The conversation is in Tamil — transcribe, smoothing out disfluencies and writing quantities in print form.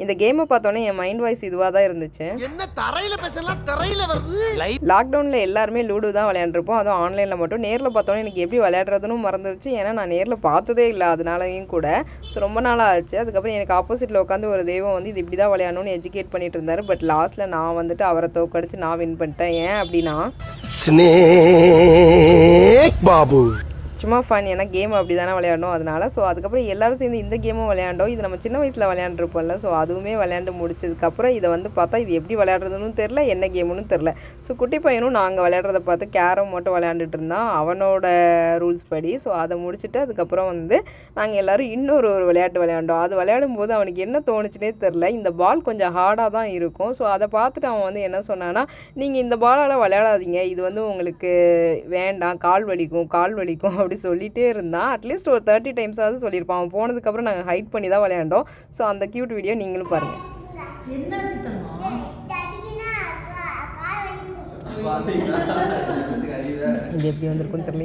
இந்த கேமை பார்த்தோன்னே என் மைண்ட் வாய்ஸ் இதுவாக தான் இருந்துச்சு. என்ன தரையில பேசலாம் தரையில வருது. லாக்டவுனில் எல்லாருமே லூடோ தான் விளையாண்டுருப்போம், அதுவும் ஆன்லைனில் மட்டும். நேரில் பார்த்தோன்னே எனக்கு எப்படி விளையாடுறதுன்னு மறந்துருச்சு, ஏன்னா நான் நேரில் பார்த்ததே இல்லை அதனாலையும் கூட. ஸோ ரொம்ப நாளாக ஆச்சு. அதுக்கப்புறம் எனக்கு ஆப்போசிட்டில் உட்காந்து ஒரு தெய்வம் வந்து இது இப்படி தான் விளையாடணும்னு எஜுகேட் பண்ணிட்டு இருந்தார். பட் லாஸ்ட்டில் நான் வந்துட்டு அவரை தோக்கடிச்சு நான் வின் பண்ணிட்டேன். ஏன் அப்படின்னா பாபு சும்மா ஃபன், ஏன்னா கேம் அப்படி தானே விளையாடணும் அதனால். ஸோ அதுக்கப்புறம் எல்லோரும் சேர்ந்து இந்த கேமும் விளையாண்டோம். இது நம்ம சின்ன வயசில் விளையாண்டுருப்போம்ல. ஸோ அதுவுமே விளையாண்டு முடிச்சதுக்கப்புறம் இதை வந்து பார்த்தா இது எப்படி விளையாடுறதுன்னு தெரில, என்ன கேமுன்னு தெரில. ஸோ குட்டி பையனும் நாங்கள் விளையாடுறத பார்த்து கேரம் மட்டும் விளையாண்டுட்டு இருந்தான் அவனோட ரூல்ஸ் படி. ஸோ அதை முடிச்சுட்டு அதுக்கப்புறம் வந்து நாங்கள் எல்லோரும் இன்னொரு விளையாட்டு விளையாண்டோம். அது விளையாடும் போது அவனுக்கு என்ன தோணுச்சுனே தெரில, இந்த பால் கொஞ்சம் ஹார்டாக தான் இருக்கும். ஸோ அதை பார்த்துட்டு அவன் வந்து என்ன சொன்னான்னா, நீங்கள் இந்த பாலால் விளையாடாதீங்க, இது வந்து உங்களுக்கு வேண்டாம், கால் வலிக்கும் அப்படி சொல்லிகிட்டே இருந்தான். அட்லீஸ்ட் ஒரு 30 டைம்ஸாவது சொல்லியிருப்பான். அவன் போனதுக்கப்புறம் நாங்கள் ஹைட் பண்ணி தான் விளையாண்டோம். ஸோ அந்த க்யூட் வீடியோ நீங்களும் பாருங்கள். இது எப்படி வந்திருக்குன்னு தெரியல.